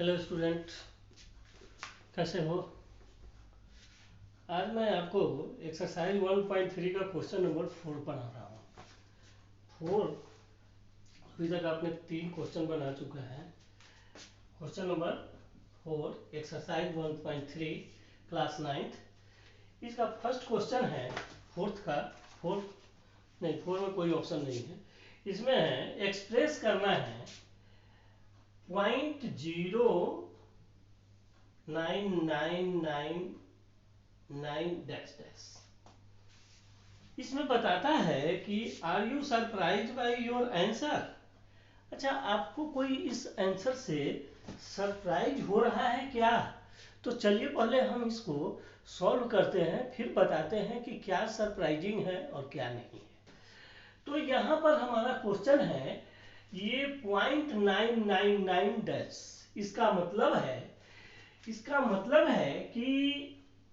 Hello student, कैसे हो। आज मैं आपको एक्सरसाइज 1.3 का क्वेश्चन नंबर 4 पढ़ा रहा हूँ। 4 अभी तक आपने 3 क्वेश्चन बना चुका है। Question number 4 exercise 1.3 class 9th। इसका फर्स्ट क्वेश्चन है फोर्थ में कोई ऑप्शन नहीं है। इसमें है एक्सप्रेस करना है 0.9999 डैश डैश। इसमें बताता है कि are you surprise by your answer. अच्छा, आपको कोई इस आंसर से सरप्राइज हो रहा है क्या? तो चलिए पहले हम इसको सॉल्व करते हैं, फिर बताते हैं कि क्या सरप्राइजिंग है और क्या नहीं है। तो यहाँ पर हमारा क्वेश्चन है ये 0.999 डैश। इसका मतलब है कि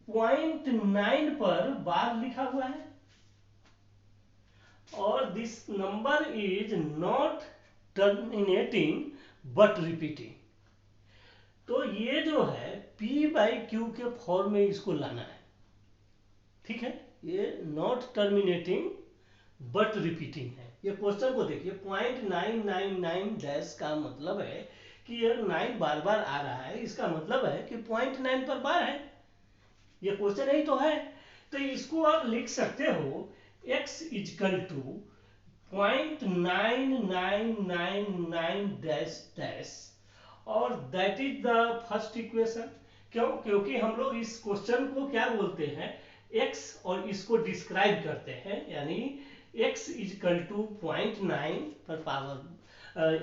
0.9 पर बार लिखा हुआ है और this number is not terminating but repeating. तो ये जो है P/Q के फॉर्म में इसको लाना है, ठीक है। ये नॉट टर्मिनेटिंग बट रिपीटिंग है। ये क्वेश्चन को देखिए, 0.999 डैश का मतलब है कि ये 9 बार बार आ रहा है। इसका मतलब है कि 0.9 पर बार है। ये क्वेश्चन ही तो है। तो इसको आप लिख सकते हो x is equal to 0.9999 dash dash और that is the first equation. क्योंकि हम लोग इस क्वेश्चन को क्या बोलते हैं, x और इसको डिस्क्राइब करते हैं, यानी x इजकल टू 0.9 पर पावर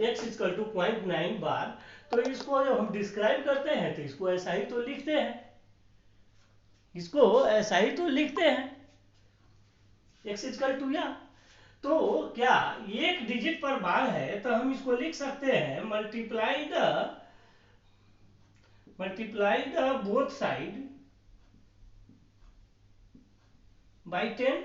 x इजकल टू 0.9 बार। तो इसको जब हम डिस्क्राइब करते हैं तो इसको ऐसा ही तो लिखते हैं, x इजकल टू या। तो क्या एक डिजिट पर बार है तो हम इसको लिख सकते हैं multiply the both side by 10।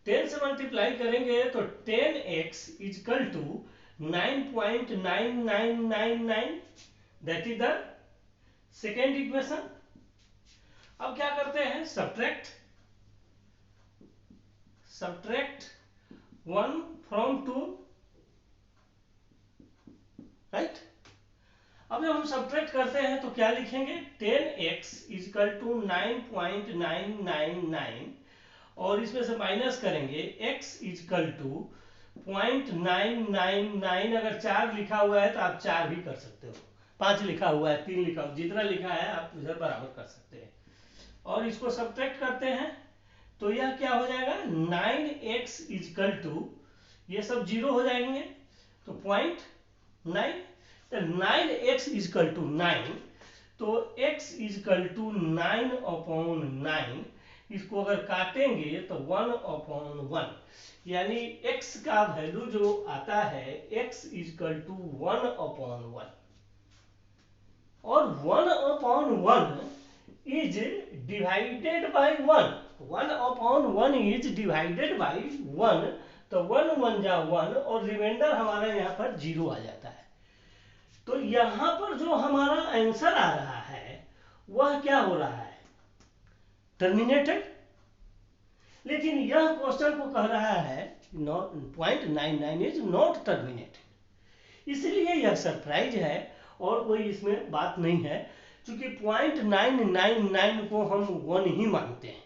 10 से मल्टीप्लाई करेंगे तो 10x equal to 9.9999। That is the second equation. अब क्या करते हैं, सब्ट्रैक्ट 1 फ्रॉम 2, राइट। अब जब हम सब्ट्रैक्ट करते हैं तो क्या लिखेंगे, 10x इजकल टू 9.999 और इसमें से माइनस करेंगे x इजकल टू 0.999। अगर 4 लिखा हुआ है तो आप 4 भी कर सकते हो, 5 लिखा हुआ है, 3 लिखा हुआ, जितना लिखा है आप इधर बराबर कर सकते हैं। और इसको सब्ट्रैक्ट करते हैं तो यह क्या हो जाएगा, 9x इजकल टू, ये सब 0 हो जाएंगे तो 0.9, तो 9x इजकल टू 9, तो x इजकल टू 9/9। इसको अगर काटेंगे तो 1/1, यानी x का वैल्यू जो आता है x इजकल टू 1/1 और 1/1 is divided by 1। 1/1 is divided by 1, तो 1 1 जा 1 और रिमाइंडर हमारा यहाँ पर 0 आ जाता है। तो यहाँ पर जो हमारा आंसर आ रहा है वह क्या हो रहा है, टर्मिनेटेड। लेकिन यह क्वेश्चन को कह रहा है 0.99 इज नॉट टर्मिनेटेड, इसलिए यह सरप्राइज है और कोई इसमें बात नहीं है, क्योंकि 0.999 को हम 1 ही मानते हैं,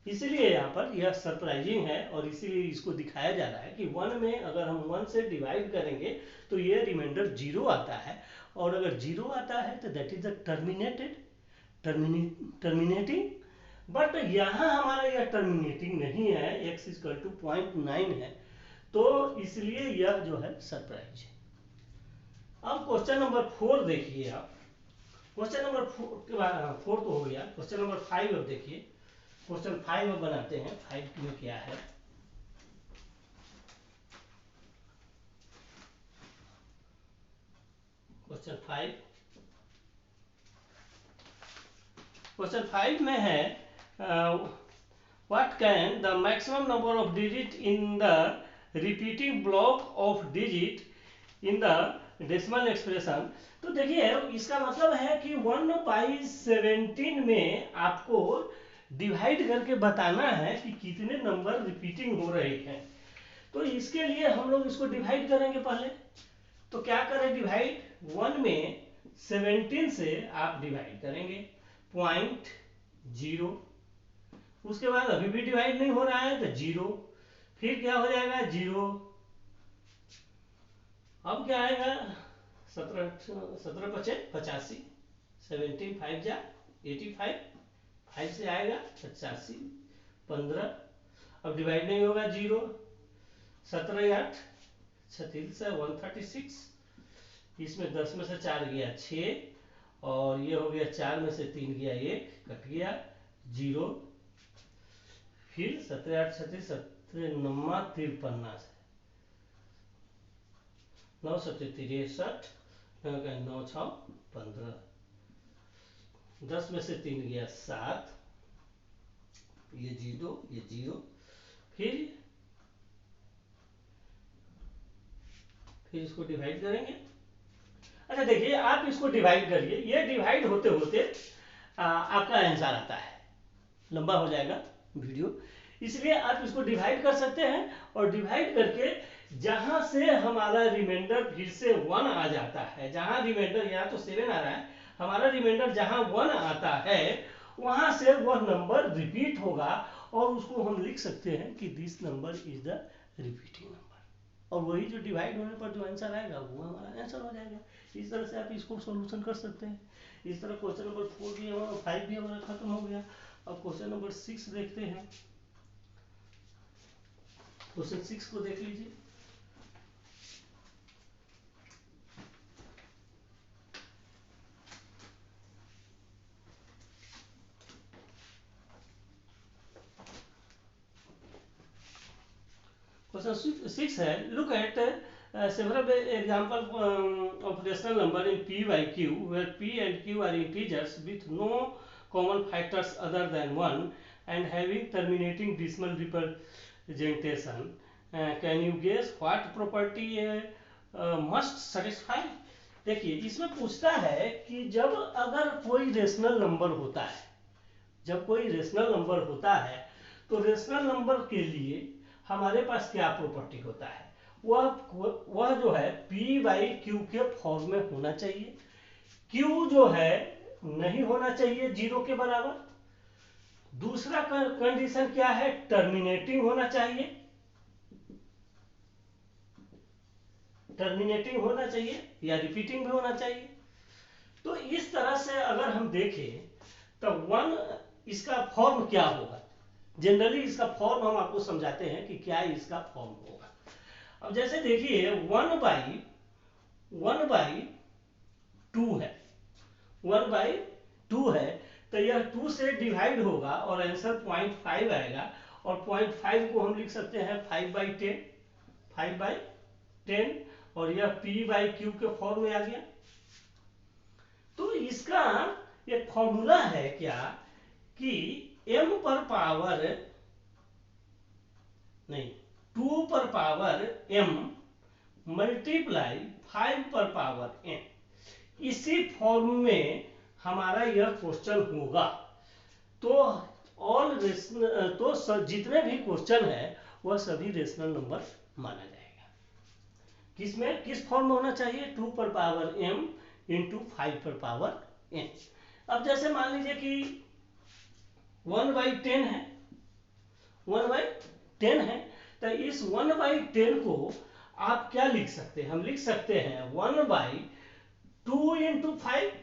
इसलिए यहाँ पर यह सरप्राइजिंग है। और इसीलिए इसको दिखाया जा रहा है कि 1 में अगर हम 1 से डिवाइड करेंगे तो ये रिमाइंडर 0 आता है, और अगर 0 आता है तो that is the terminating. But यहाँ हमारा यह टर्मिनेटिंग नहीं है, x इक्वल टू 0.9 है, तो इसलिए यह जो है सरप्राइज है। अब क्वेश्चन नंबर 4 देखिए आप। क्वेश्चन नंबर 4 तो हो गया। क्वेश्चन नंबर 5 अब देखिए। क्वेश्चन 5 अब बनाते हैं। 5 में क्या है, क्वेश्चन 5 में है what can the maximum number of digit in the repeating block of digit in the decimal expression. तो देखिए इसका मतलब है कि 1/17 में आपको डिवाइड करके बताना है कि कितने नंबर रिपीटिंग हो रहे हैं। तो इसके लिए हम लोग इसको डिवाइड करेंगे पहले। तो क्या करें, डिवाइड 1 में 17 से आप डिवाइड करेंगे 0.0। उसके बाद अभी भी डिवाइड नहीं हो रहा है तो 0, फिर क्या हो जाएगा 0। अब क्या आएगा 17 पचे 85, 17 5 जा 85, 5 से आएगा 85, 15। अब डिवाइड नहीं होगा 0, 17 8 36 से 136, इसमें 10 में से 4 गया 6, और ये हो गया 4 में से 3 गया 1, कट गया 0। फिर 17 8 36 17 9 53 से 9 7 63, 9 6 15, 10 में से 3 गया 7, ये 0 ये 0। फिर इसको डिवाइड करेंगे। अच्छा देखिए आप इसको डिवाइड करिए, ये डिवाइड होते होते आपका आंसर आता है, लंबा हो जाएगा वीडियो, इसलिए आप इसको डिवाइड कर सकते हैं। और डिवाइड करके जहां से हमारा रिमाइंडर फिर से 1 आ जाता है, जहां रिमाइंडर यहाँ तो 7 आ रहा है, हमारा रिमाइंडर जहां 1 आता है वहां से वह नंबर रिपीट होगा, और उसको हम लिख सकते हैं कि this number is the repeating number. और वही जो डिवाइड होने पर जो आंसर आएगा वो हमारा आंसर हो जाएगा। इस तरह से आप इसको सॉल्यूशन कर सकते हैं। इस तरह क्वेश्चन नंबर 4 भी हमारा 5 भी हमारा खत्म हो गया। अब क्वेश्चन नंबर 6 देखते हैं। क्वेश्चन 6 को देख लीजिए। क्वेश्चन 6 है, look at several example of rational number in p by q where p and q are integers with no common factors other than 1 and having terminating decimal representation. Can you guess what property must satisfy? देखिए इसमें पूछता है कि जब अगर कोई rational number होता है, जब कोई रेशनल नंबर होता है तो रेशनल नंबर के लिए हमारे पास क्या प्रॉपर्टी होता है, वह जो है p बाई क्यू के फॉर्म में होना चाहिए। q जो है नहीं होना चाहिए 0 के बराबर। दूसरा कंडीशन क्या है, टर्मिनेटिंग होना चाहिए, टर्मिनेटिंग होना चाहिए या रिपीटिंग भी होना चाहिए। तो इस तरह से अगर हम देखें तो 1 इसका फॉर्म क्या होगा, जनरली इसका फॉर्म हम आपको समझाते हैं कि क्या इसका फॉर्म होगा। अब जैसे देखिए 1/2 है, 1/2 है, तो यह 2 से डिवाइड होगा और आंसर 0.5 आएगा, और 0.5 को हम लिख सकते हैं 5/10, 5/10, और यह p बाई क्यू के फॉर्म में आ गया। तो इसका एक फॉर्मूला है क्या कि m पर पावर नहीं 2 पर पावर m मल्टीप्लाई 5 पर पावर n, इसी फॉर्म में हमारा यह क्वेश्चन होगा। तो ऑल रेशनल, तो जितने भी क्वेश्चन है वह सभी रेशनल नंबर माना जाएगा। किसमें किस फॉर्म में होना चाहिए, 2 पर पावर m इंटू 5 पर पावर n। अब जैसे मान लीजिए कि 1/10 है, 1/10 है, तो इस 1/10 को आप क्या लिख सकते हैं, हम लिख सकते हैं 1/2 इंटू 5,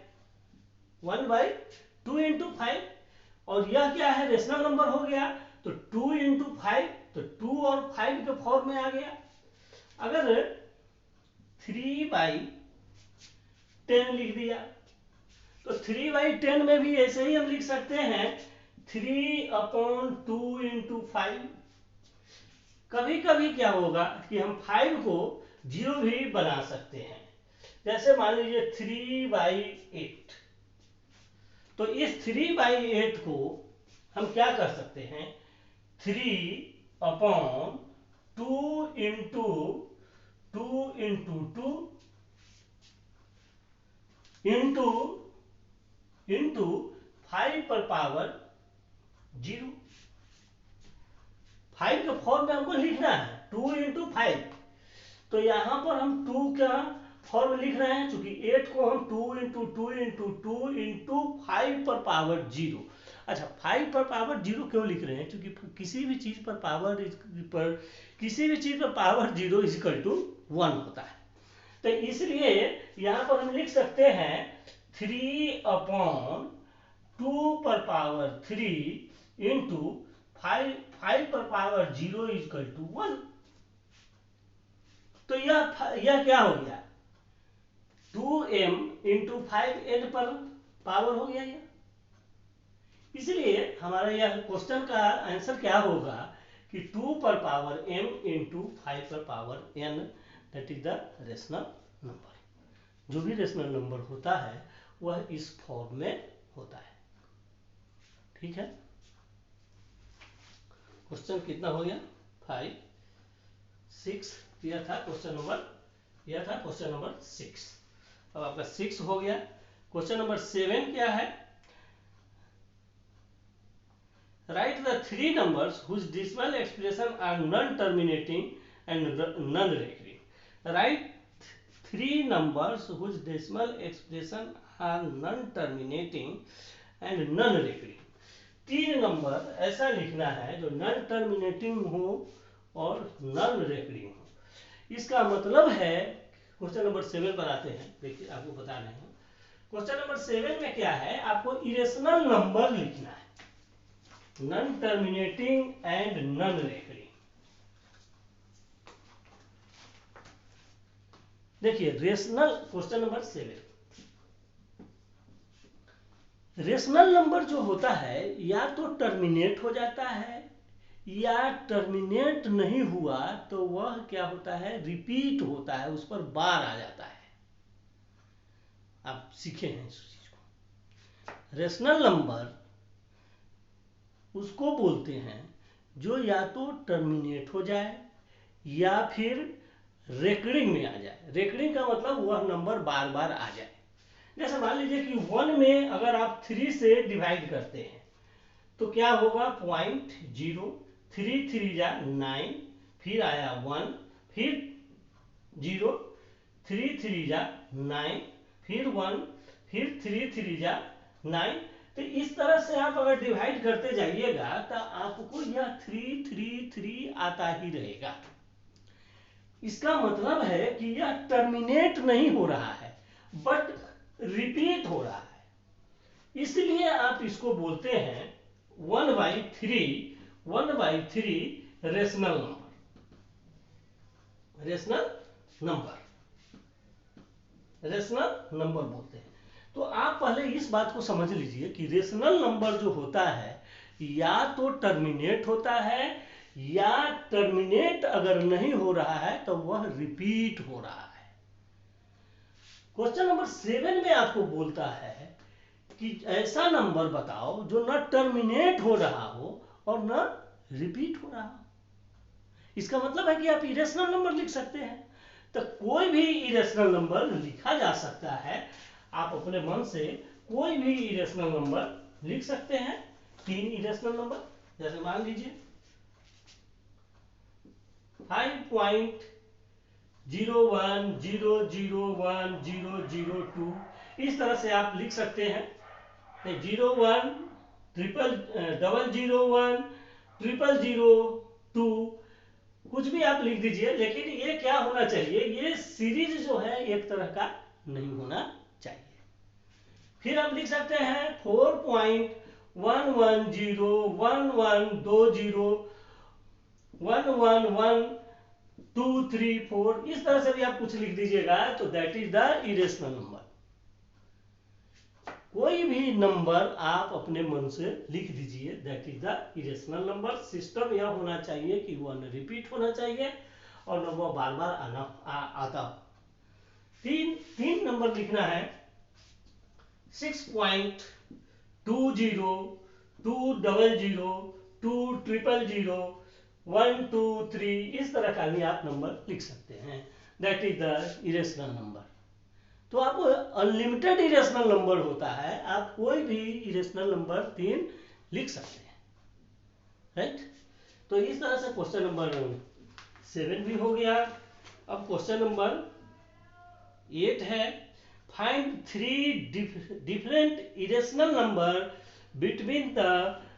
1/2 इंटू 5, और यह क्या है रेशनल नंबर हो गया, तो 2 इंटू 5, तो 2 और 5 के फॉर्म में आ गया। अगर 3/10 लिख दिया तो 3/10 में भी ऐसे ही हम लिख सकते हैं 3/2 इंटू 5। कभी कभी क्या होगा कि हम 5 को 0 भी बना सकते हैं, जैसे मान लीजिए 3/8। तो इस 3/8 को हम क्या कर सकते हैं, 3/2 इंटू 2 इंटू 2 इंटू इंटू 5 पर पावर 0। 5 के फॉर्म में हमको लिखना है 2 इंटू 5, तो यहां पर हम 2 का फॉर्म लिख रहे हैं, चूंकि 8 को हम 2 इंटू 2 इंटू 2 इंटू 5 पर पावर 0। अच्छा, 5 पर पावर 0 क्यों लिख रहे हैं? क्योंकि किसी भी चीज पर पावर 0 इजिकल टू 1 होता है, तो इसलिए यहां पर हम लिख सकते हैं 3/2 पर पावर 3 इंटू 5 पर पावर 0 इजिकल टू 1। तो यह क्या हो गया? 2m इंटू 5n पर पावर हो गया यह। इसलिए हमारा यह क्वेश्चन का आंसर क्या होगा कि 2 पर पावर m इंटू 5 पर power n, that is the rational number. जो भी रेशनल नंबर होता है वह इस फॉर्म में होता है। ठीक है, क्वेश्चन कितना हो गया? 5, 6। यह था क्वेश्चन नंबर 6। अब आपका 6 हो गया। क्वेश्चन नंबर 7 क्या है? Write the 3 numbers whose decimal expression are non-terminating and non-recurring. Write 3 numbers whose decimal expression are non-terminating and non-recurring. 3 number ऐसा लिखना है जो नॉन टर्मिनेटिंग हो और नॉन रेकरिंग हो। इसका मतलब है, क्वेश्चन नंबर 7 पर आते हैं। देखिए, आपको बता रहे हैं क्वेश्चन नंबर 7 में क्या है, आपको इरेशनल नंबर लिखना है, non terminating and non recurring. देखिए, rational question number 7, rational number जो होता है या तो टर्मिनेट हो जाता है या टर्मिनेट नहीं हुआ तो वह क्या होता है, रिपीट होता है, उस पर बार आ जाता है। आप सीखे हैं इस चीज को। रेशनल नंबर उसको बोलते हैं जो या तो टर्मिनेट हो जाए या फिर रेकरिंग में आ जाए। रेकरिंग का मतलब वह नंबर बार बार आ जाए। जैसे मान लीजिए कि 1 में अगर आप 3 से डिवाइड करते हैं तो क्या होगा, 0.0, 3 3 जा 9, फिर आया 1, फिर 0, 3 3 जा 9, फिर 1, फिर 3 3 जा 9। तो इस तरह से आप अगर डिवाइड करते जाइएगा तो आपको यह 3 3 3 आता ही रहेगा। इसका मतलब है कि यह टर्मिनेट नहीं हो रहा है बट रिपीट हो रहा है, इसलिए आप इसको बोलते हैं 1/3 रेशनल नंबर बोलते हैं। तो आप पहले इस बात को समझ लीजिए कि रेशनल नंबर जो होता है या तो टर्मिनेट होता है या टर्मिनेट अगर नहीं हो रहा है तो वह रिपीट हो रहा है। क्वेश्चन नंबर 7 में आपको बोलता है कि ऐसा नंबर बताओ जो न टर्मिनेट हो रहा हो और न रिपीट हो रहा हो। इसका मतलब है कि आप इरेशनल नंबर लिख सकते हैं। तो कोई भी इरेशनल नंबर लिखा जा सकता है, आप अपने मन से कोई भी इरेशनल नंबर लिख सकते हैं। 3 इरेशनल नंबर, जैसे मान लीजिए 5.010010002, इस तरह से आप लिख सकते हैं। 01 00001 0002, कुछ भी आप लिख दीजिए, लेकिन ये क्या होना चाहिए, ये सीरीज जो है एक तरह का नहीं होना चाहिए। फिर आप लिख सकते हैं 4.1110111234, इस तरह से भी आप कुछ लिख दीजिएगा तो that is the irrational number. कोई भी नंबर आप अपने मन से लिख दीजिए, that is the irrational number. System यह होना चाहिए कि वह न रिपीट होना चाहिए और न वह बार बार आता हो। तीन नंबर लिखना है 6.20 200 200 1 2 3, इस तरह का भी आप नंबर लिख सकते हैं, that is the irrational number. तो आप अनलिमिटेड इरेशनल नंबर होता है, आप कोई भी इरेशनल नंबर 3 लिख सकते हैं, राइट। तो इस तरह से क्वेश्चन नंबर 7 भी हो गया। अब क्वेश्चन नंबर 8 है, find 3 different irrational number between the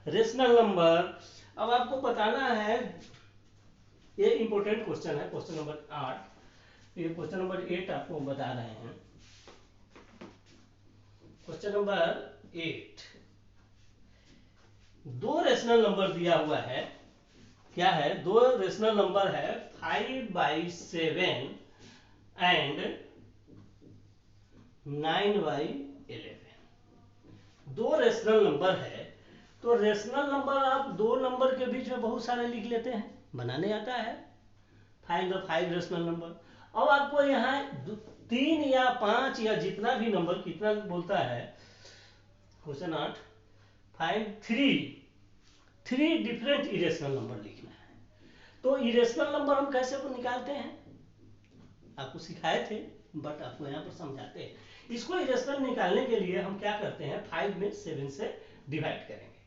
rational number. अब आपको बताना है, ये इंपॉर्टेंट क्वेश्चन है, क्वेश्चन नंबर 8। ये क्वेश्चन नंबर 8 आपको बता रहे हैं। क्वेश्चन नंबर 8, दो रेशनल नंबर दिया हुआ है। क्या है? दो रेशनल नंबर है 5/7 एंड 9/11। दो रेशनल नंबर है, तो रेशनल नंबर आप दो नंबर के बीच में बहुत सारे लिख लेते हैं, बनाने आता है। Find the 5 rational number. अब आपको यहाँ 3 या 5 या जितना भी नंबर, कितना बोलता है question 8, find 3 different irrational number लिखना है। तो इरेशनल नंबर हम कैसे को निकालते हैं, आपको सिखाए थे, बट आपको यहाँ पर समझाते हैं। इसको इरेशनल निकालने के लिए हम क्या करते हैं, 5 में 7 से डिवाइड करेंगे।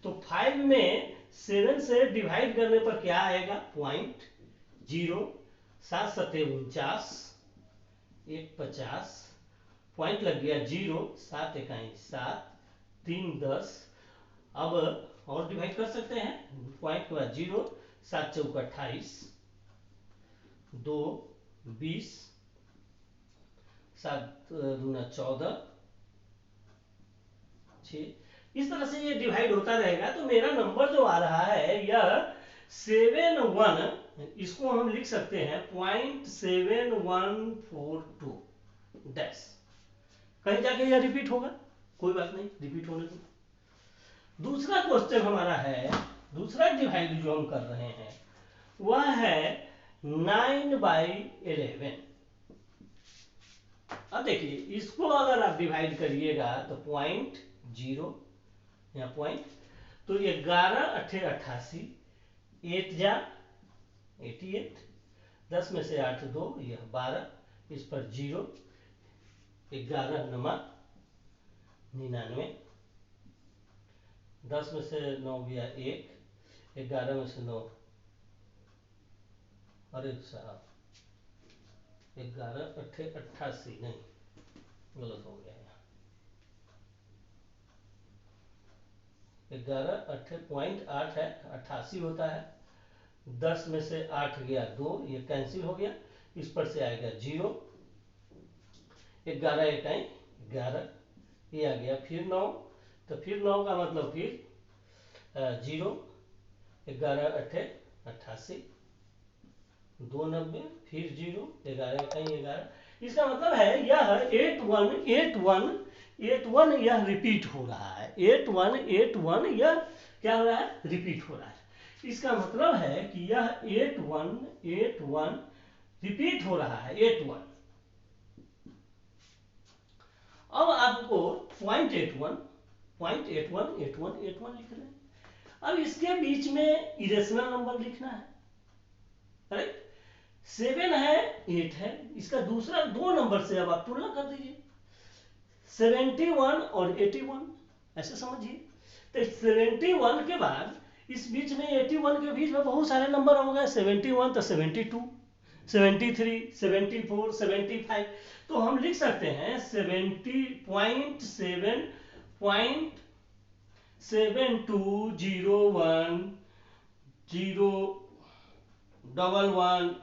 तो 5 में 7 से डिवाइड करने पर क्या आएगा, 0.0, 7 सत्ते 49, 1 50, पॉइंट लग गया 0, 7 इकाई 7, 3 10। अब और डिवाइड कर सकते हैं, पॉइंट के बाद 0, 7 चौक 28, 2 20, 7 दूना 14, 6। इस तरह से ये डिवाइड होता रहेगा। तो मेरा नंबर जो आ रहा है यह 71, इसको हम लिख सकते हैं 0.7142 डैश। कहीं जाके यह रिपीट होगा, कोई बात नहीं, रिपीट होने दो। दूसरा क्वेश्चन हमारा है, दूसरा डिवाइड जो हम कर रहे हैं वह है 9/11। अब देखिए, इसको अगर आप डिवाइड करिएगा तो 0.0 या पॉइंट, तो 11 अट्ठे 88, 8 जा 88, 10 में से 8 2, यह 12, इस पर 0, 11 नमा 99, 10 में से 9 गया 1, 11 में से 9, अरे साहब 11 अट्ठे 88, नहीं गलत हो गया, 11 अट्ठे 0.8 है, 88 होता है। 10 में से 8 गया 2, ये कैंसिल हो गया, इस पर से आएगा 0, 11 इकाई 11, ये आ गया, फिर 9, तो फिर 9 का मतलब फिर 0, 11 अट्ठे 88, 290, फिर 0, 11 इकाई 11। इसका मतलब है यह 8181 यह रिपीट हो रहा है, 8181 यह क्या हो रहा है, रिपीट हो रहा है। इसका मतलब है कि यह 8181 रिपीट हो रहा है, 81। अब आपको 0.81 लिख रहे हैं। अब इसके बीच में इरेशनल नंबर लिखना है, राइट। 7 है 8 है, इसका दूसरा दो नंबर से अब आप तुलना कर दीजिए, 71 और 81, ऐसे समझिए। तो 71 के बाद इस बीच में 81 के बीच में बहुत सारे नंबर हो गए, 71 तो 72, 73, 74, 75। तो हम लिख सकते हैं 70.7.7201 011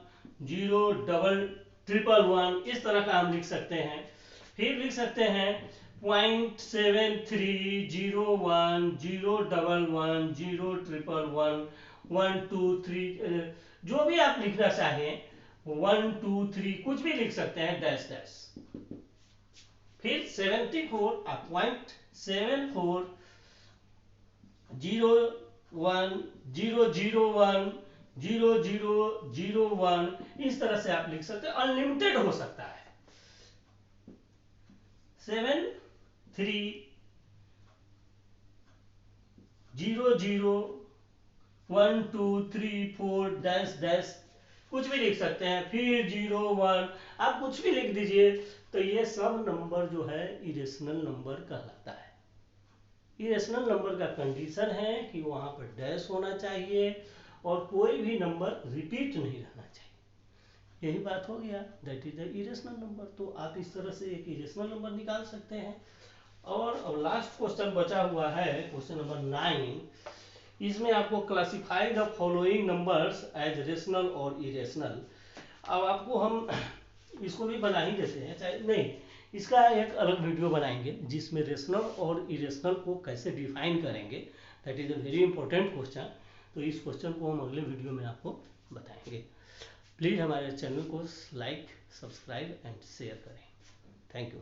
01111, इस तरह का हम लिख सकते हैं। फिर लिख सकते हैं 0.7301 011 011 1 2 3, जो भी आप लिखना चाहें, 1 2 3 कुछ भी लिख सकते हैं, डैश डैश। फिर 74 आप 0.74 01 001 0001, इस तरह से आप लिख सकते हैं, अनलिमिटेड हो सकता है। 7 3 0 0 1 2 3 4 डैश डैश कुछ भी लिख सकते हैं, फिर 0 1 आप कुछ भी लिख दीजिए। तो ये सब नंबर जो है इरेशनल नंबर कहलाता है। इरेशनल नंबर का कंडीशन है कि वहां पर डैश होना चाहिए और कोई भी नंबर रिपीट नहीं रहना चाहिए। यही बात हो गया, that is the irrational number. तो आप इस तरह से एक इरेशनल नंबर निकाल सकते हैं। और अब लास्ट क्वेश्चन बचा हुआ है, क्वेश्चन नंबर 9। इसमें आपको classify the following numbers as rational और इरेशनल। अब आपको हम इसको भी बना ही देते हैं, चाहे नहीं, इसका एक अलग वीडियो बनाएंगे जिसमें रेशनल और इरेशनल को कैसे डिफाइन करेंगे। That is a very important question. तो इस क्वेश्चन को हम अगले वीडियो में आपको बताएंगे। प्लीज़ हमारे चैनल को लाइक, सब्सक्राइब एंड शेयर करें। Thank you.